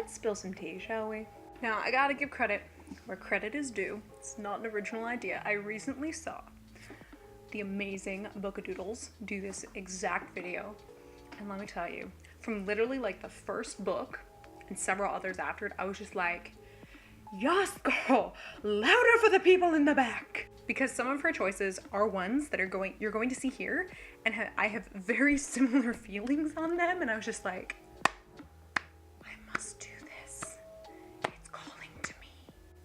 let's spill some tea, shall we? Now, I gotta give credit where credit is due. It's not an original idea. I recently saw the amazing Bookadoodles do this exact video. And let me tell you, from literally like the first book and several others after it, I was just like, yes, girl, louder for the people in the back. Because some of her choices are ones that you're going to see here, and I have very similar feelings on them, and I was just like, I must do this. It's calling to me.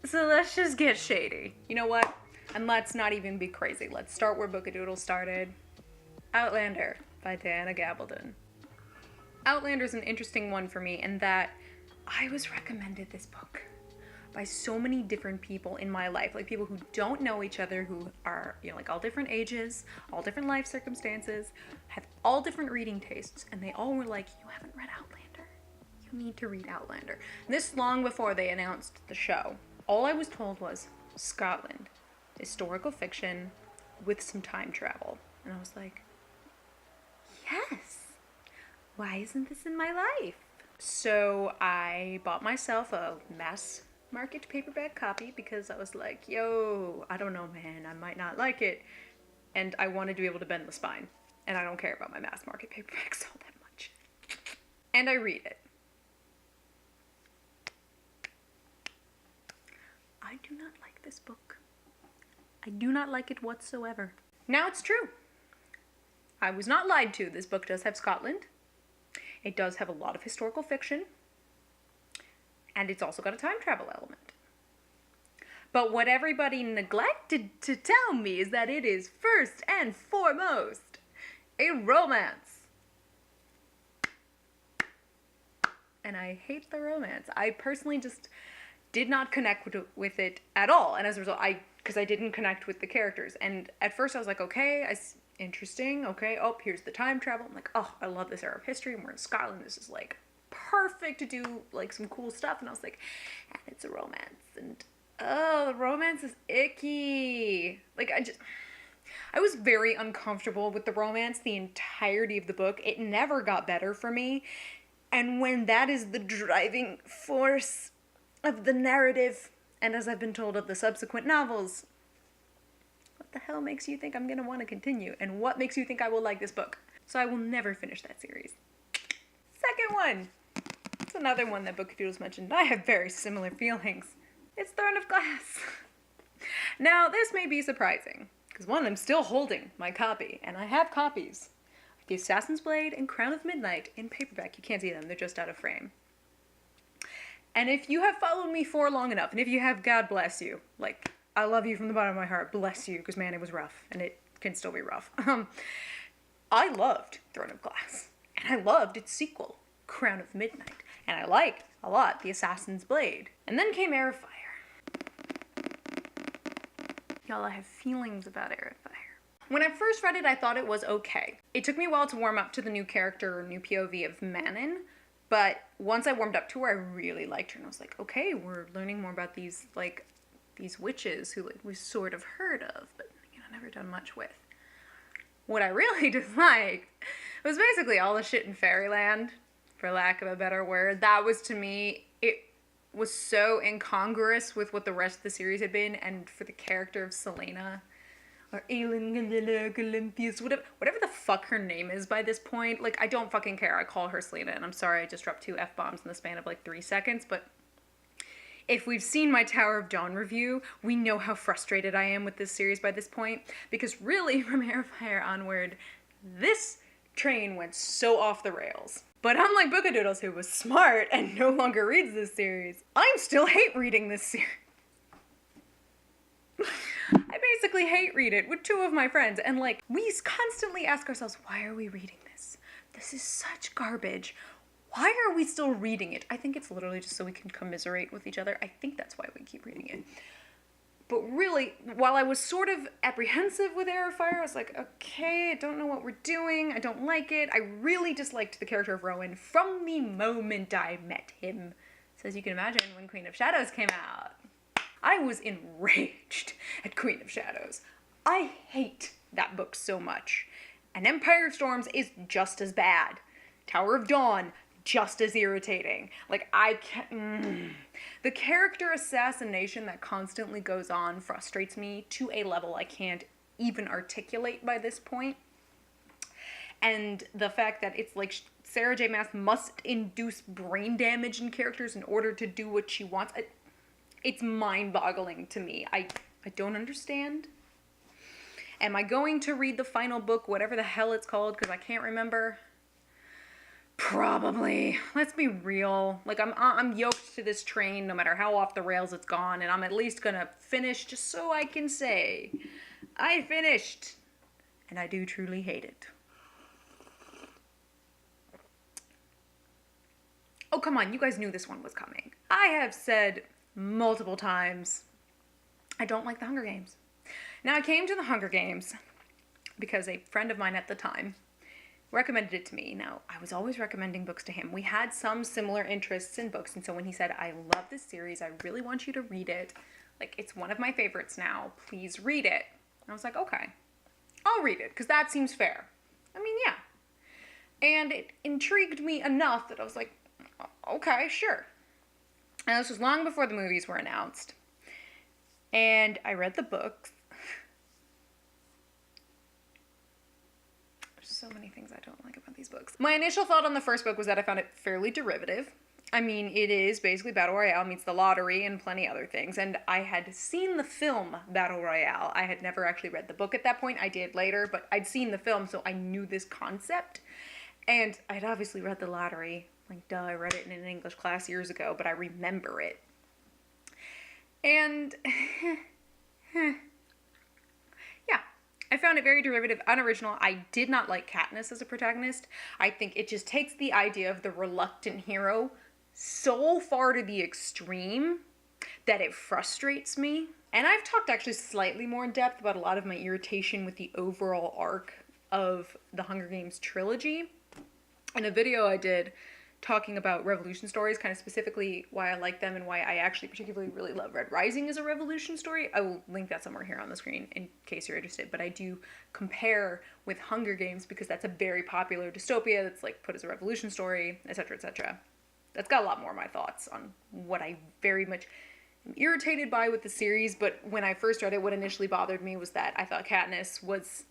So let's just get shady. You know what? And let's not even be crazy. Let's start where Bookadoodle started. Outlander by Diana Gabaldon. Outlander's an interesting one for me in that I was recommended this book by so many different people in my life, like people who don't know each other, who are, you know, like all different ages, all different life circumstances, have all different reading tastes, and they all were like, you haven't read Outlander. You need to read Outlander. And this long before they announced the show. All I was told was Scotland, historical fiction with some time travel. And I was like, yes, why isn't this in my life? So I bought myself a mass market paperback copy because I was like, yo, I don't know, man, I might not like it. And I wanted to be able to bend the spine. And I don't care about my mass market paperbacks all that much. And I read it. I do not like this book. I do not like it whatsoever. Now it's true. I was not lied to. This book does have Scotland. It does have a lot of historical fiction. And it's also got a time travel element. But what everybody neglected to tell me is that it is first and foremost a romance. And I hate the romance. I personally just did not connect with it at all. And as a result, because I didn't connect with the characters. And at first I was like, okay, interesting, okay. Oh, here's the time travel. I'm like, oh, I love this era of history, and we're in Scotland. This is like perfect to do like some cool stuff. And I was like, and it's a romance, and oh, the romance is icky. Like I was very uncomfortable with the romance the entirety of the book. It never got better for me. And when that is the driving force of the narrative, and as I've been told of the subsequent novels, what the hell makes you think I'm gonna want to continue? And what makes you think I will like this book? So I will never finish that series. Second one. It's another one that Bookadoodles mentioned. I have very similar feelings. It's Throne of Glass. Now, this may be surprising, because one, I'm still holding my copy, and I have copies of The Assassin's Blade and Crown of Midnight in paperback. You can't see them, they're just out of frame. And if you have followed me for long enough, and if you have, God bless you. Like, I love you from the bottom of my heart. Bless you, because man, it was rough, and it can still be rough. I loved Throne of Glass, and I loved its sequel, Crown of Midnight. And I liked a lot The Assassin's Blade. And then came Heir of Fire. Y'all, I have feelings about Heir of Fire. When I first read it, I thought it was okay. It took me a while to warm up to the new character, new POV of Manon. But once I warmed up to her, I really liked her. And I was like, okay, we're learning more about these witches who like, we sort of heard of, but you know, never done much with. What I really disliked was basically all the shit in Fairyland, for lack of a better word. That was, to me, it was so incongruous with what the rest of the series had been, and for the character of Selena, or Olympius, whatever the fuck her name is by this point. Like, I don't fucking care. I call her Selena, and I'm sorry I just dropped 2 F-bombs in the span of like 3 seconds, but if we've seen my Tower of Dawn review, we know how frustrated I am with this series by this point, because really, from Heir of Fire onward, this train went so off the rails. But unlike Bookadoodles, who was smart and no longer reads this series, I'm still hate reading this series. I basically hate read it with 2 of my friends, and like, we constantly ask ourselves, why are we reading this? This is such garbage. Why are we still reading it? I think it's literally just so we can commiserate with each other. I think that's why we keep reading it. But really, while I was sort of apprehensive with Heir of Fire, I was like, okay, I don't know what we're doing. I don't like it. I really disliked the character of Rowan from the moment I met him. So as you can imagine, when Queen of Shadows came out, I was enraged at Queen of Shadows. I hate that book so much. And Empire of Storms is just as bad. Tower of Dawn, just as irritating. Like, I can't. The character assassination that constantly goes on frustrates me to a level I can't even articulate by this point. And the fact that it's like Sarah J. Maas must induce brain damage in characters in order to do what she wants. It's mind-boggling to me. I don't understand. Am I going to read the final book, whatever the hell it's called, because I can't remember? Probably. Let's be real. Like, I'm yoked to this train no matter how off the rails it's gone, and I'm at least gonna finish just so I can say, I finished. And I do truly hate it. Oh, come on, you guys knew this one was coming. I have said multiple times, I don't like the Hunger Games. Now, I came to the Hunger Games because a friend of mine at the time recommended it to me. Now, I was always recommending books to him. We had some similar interests in books, and so when he said, I love this series, I really want you to read it, like, it's one of my favorites now, please read it. And I was like, okay, I'll read it, because that seems fair. I mean, yeah. And it intrigued me enough that I was like, okay, sure. And this was long before the movies were announced. And I read the books. There's so many things I don't like about these books. My initial thought on the first book was that I found it fairly derivative. I mean, it is basically Battle Royale meets The Lottery and plenty other things. And I had seen the film Battle Royale. I had never actually read the book at that point. I did later, but I'd seen the film, so I knew this concept. And I'd obviously read The Lottery. Like, duh, I read it in an English class years ago, but I remember it. And, yeah, I found it very derivative, unoriginal. I did not like Katniss as a protagonist. I think it just takes the idea of the reluctant hero so far to the extreme that it frustrates me. And I've talked actually slightly more in depth about a lot of my irritation with the overall arc of the Hunger Games trilogy in a video I did talking about revolution stories, kind of specifically why I like them and why I actually particularly really love Red Rising as a revolution story. I will link that somewhere here on the screen in case you're interested, but I do compare with Hunger Games because that's a very popular dystopia that's like put as a revolution story, etc., etc. That's got a lot more of my thoughts on what I very much am irritated by with the series, but when I first read it, what initially bothered me was that I thought Katniss was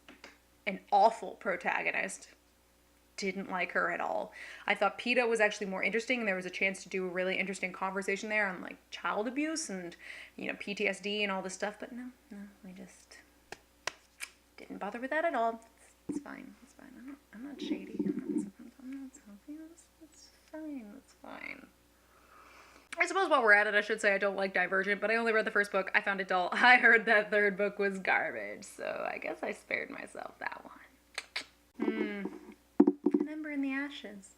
an awful protagonist. Didn't like her at all. I thought Peeta was actually more interesting, and there was a chance to do a really interesting conversation there on like child abuse and, you know, PTSD and all this stuff, but no, we just didn't bother with that at all. It's fine. I'm not shady. I'm not selfish. It's fine. I suppose while we're at it, I should say I don't like Divergent, but I only read the first book. I found it dull. I heard that third book was garbage, so I guess I spared myself that one. Ember in the Ashes.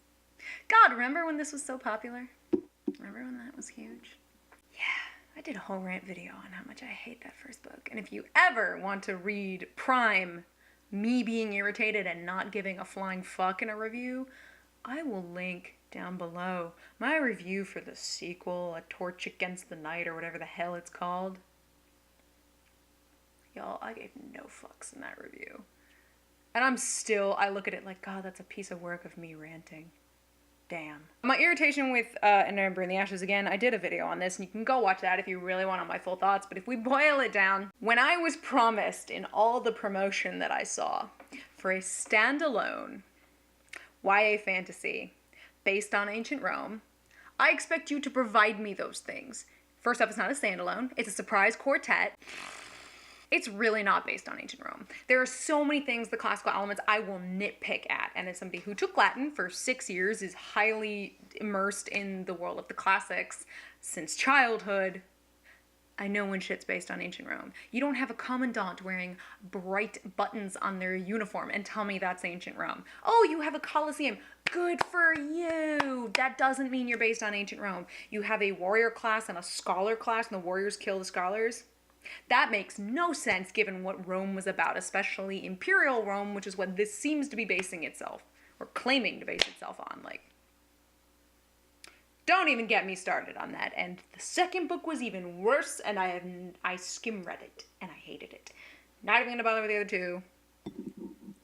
God, remember when this was so popular? Remember when that was huge? Yeah, I did a whole rant video on how much I hate that first book. And if you ever want to read Prime, me being irritated and not giving a flying fuck in a review, I will link down below my review for the sequel, A Torch Against the Night, or whatever the hell it's called. Y'all, I gave no fucks in that review. And I look at it like, God, that's a piece of work of me ranting. Damn. My irritation with An Ember in the Ashes, again, I did a video on this, and you can go watch that if you really want my full thoughts, but if we boil it down, when I was promised in all the promotion that I saw for a standalone YA fantasy based on ancient Rome, I expect you to provide me those things. First off, it's not a standalone, it's a surprise quartet. It's really not based on ancient Rome. There are so many things, the classical elements, I will nitpick at. And as somebody who took Latin for 6 years, is highly immersed in the world of the classics since childhood, I know when shit's based on ancient Rome. You don't have a commandant wearing bright buttons on their uniform and tell me that's ancient Rome. Oh, you have a Colosseum. Good for you. That doesn't mean you're based on ancient Rome. You have a warrior class and a scholar class, and the warriors kill the scholars. That makes no sense given what Rome was about, especially Imperial Rome, which is what this seems to be basing itself, or claiming to base itself on. Like, don't even get me started on that. And the second book was even worse, and I skim read it, and I hated it. Not even gonna bother with the other two.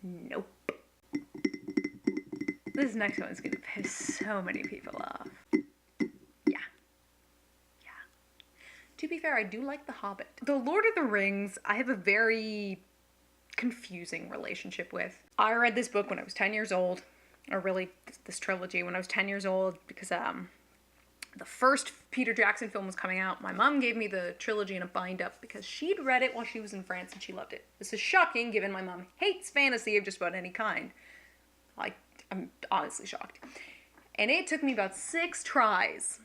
Nope. This next one's gonna piss so many people off. Yeah. To be fair, I do like The Hobbit. The Lord of the Rings, I have a very confusing relationship with. I read this book when I was 10 years old, or really this trilogy when I was 10 years old, because the first Peter Jackson film was coming out. My mom gave me the trilogy in a bind-up because she'd read it while she was in France and she loved it. This is shocking given my mom hates fantasy of just about any kind. I'm honestly shocked. And it took me about 6 tries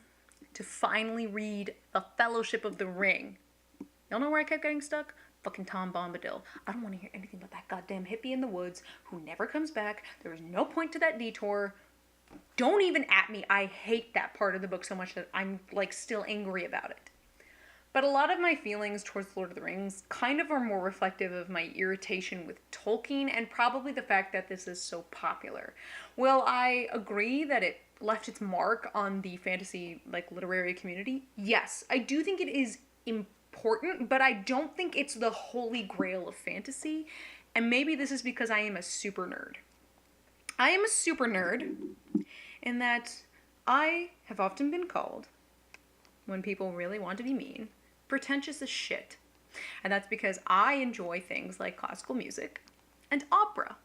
to finally read The Fellowship of the Ring. Y'all know where I kept getting stuck? Fucking Tom Bombadil. I don't want to hear anything about that goddamn hippie in the woods who never comes back. There is no point to that detour. Don't even at me. I hate that part of the book so much that I'm like still angry about it. But a lot of my feelings towards Lord of the Rings kind of are more reflective of my irritation with Tolkien and probably the fact that this is so popular. Will I agree that it left its mark on the fantasy like literary community? Yes, I do think it is important, but I don't think it's the holy grail of fantasy. And maybe this is because I am a super nerd. I am a super nerd in that I have often been called, when people really want to be mean, pretentious as shit. And that's because I enjoy things like classical music and opera,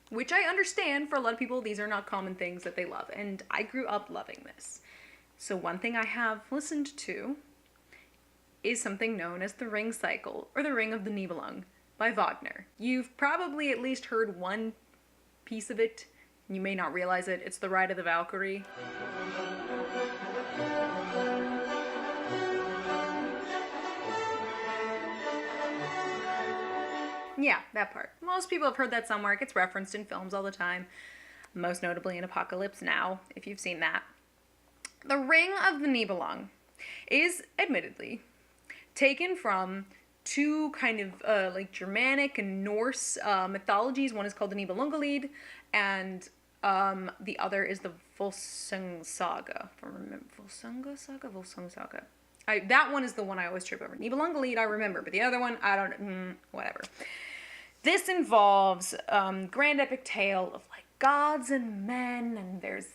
which I understand for a lot of people, these are not common things that they love. And I grew up loving this. So one thing I have listened to is something known as the Ring Cycle, or the Ring of the Nibelung by Wagner. You've probably at least heard one piece of it. You may not realize it. It's the Ride of the Valkyrie. Yeah, that part. Most people have heard that somewhere. It gets referenced in films all the time. Most notably in Apocalypse Now, if you've seen that. The Ring of the Nibelung is, admittedly, taken from 2 kind of like Germanic and Norse mythologies. One is called the Nibelungenlied, and the other is the Volsung Saga. If I remember, Volsung Saga. That one is the one I always trip over. Nibelungenlied I remember, but the other one, I don't, whatever. This involves grand epic tale of like gods and men, and there's,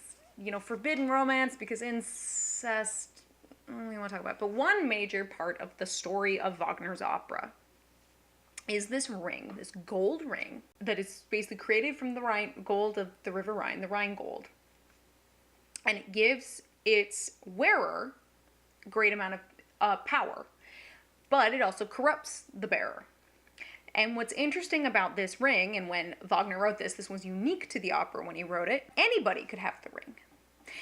forbidden romance because incest, we don't want to talk about it. But one major part of the story of Wagner's opera is this ring, this gold ring, that is basically created from the Rhine, gold of the River Rhine, the Rhine gold. And it gives its wearer a great amount of power, but it also corrupts the bearer. And what's interesting about this ring, and when Wagner wrote this was unique to the opera when he wrote it, anybody could have the ring.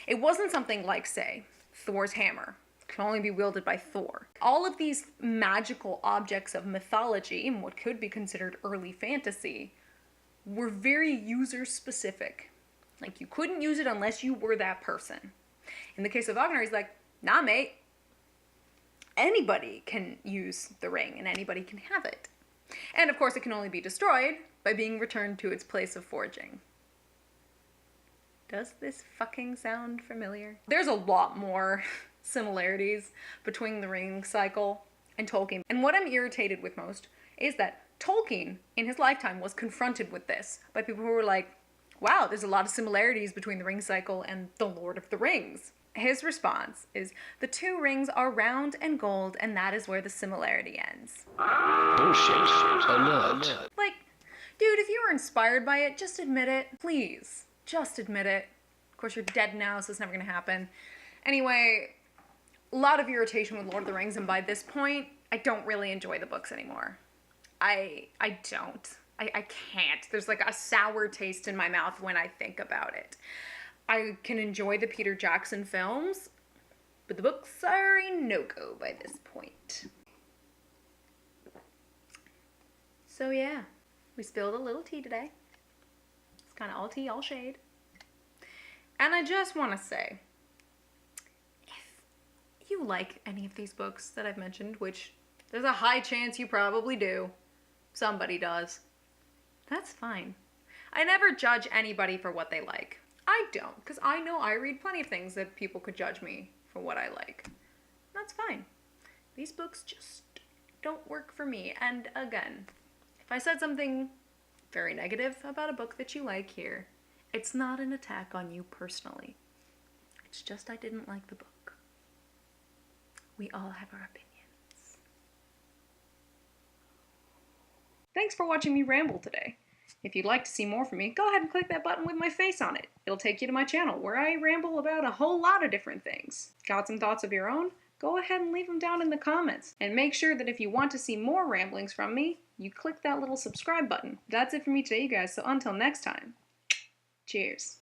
It wasn't something like, say, Thor's hammer. It can only be wielded by Thor. All of these magical objects of mythology, and what could be considered early fantasy, were very user-specific. Like, you couldn't use it unless you were that person. In the case of Wagner, he's like, nah, mate. Anybody can use the ring, and anybody can have it. And of course, it can only be destroyed by being returned to its place of forging. Does this fucking sound familiar? There's a lot more similarities between the Ring Cycle and Tolkien. And what I'm irritated with most is that Tolkien, in his lifetime, was confronted with this by people who were like, wow, there's a lot of similarities between the Ring Cycle and the Lord of the Rings. His response is, the 2 rings are round and gold, and that is where the similarity ends. Bullshit. Alert. Like, dude, if you were inspired by it, just admit it. Please. Just admit it. Of course, you're dead now, so it's never gonna happen. Anyway, a lot of irritation with Lord of the Rings, and by this point, I don't really enjoy the books anymore. I don't. I can't. There's like a sour taste in my mouth when I think about it. I can enjoy the Peter Jackson films, but the books are a no-go by this point. So yeah, we spilled a little tea today. It's kind of all tea, all shade. And I just want to say, if you like any of these books that I've mentioned, which there's a high chance you probably do, somebody does, that's fine. I never judge anybody for what they like. I don't, because I know I read plenty of things that people could judge me for what I like. That's fine. These books just don't work for me. And again, if I said something very negative about a book that you like here, It's not an attack on you personally. It's just I didn't like the book. We all have our opinions. Thanks for watching me ramble today. If you'd like to see more from me, go ahead and click that button with my face on it. It'll take you to my channel where I ramble about a whole lot of different things. Got some thoughts of your own? Go ahead and leave them down in the comments. And make sure that if you want to see more ramblings from me, you click that little subscribe button. That's it for me today, you guys, so until next time, cheers.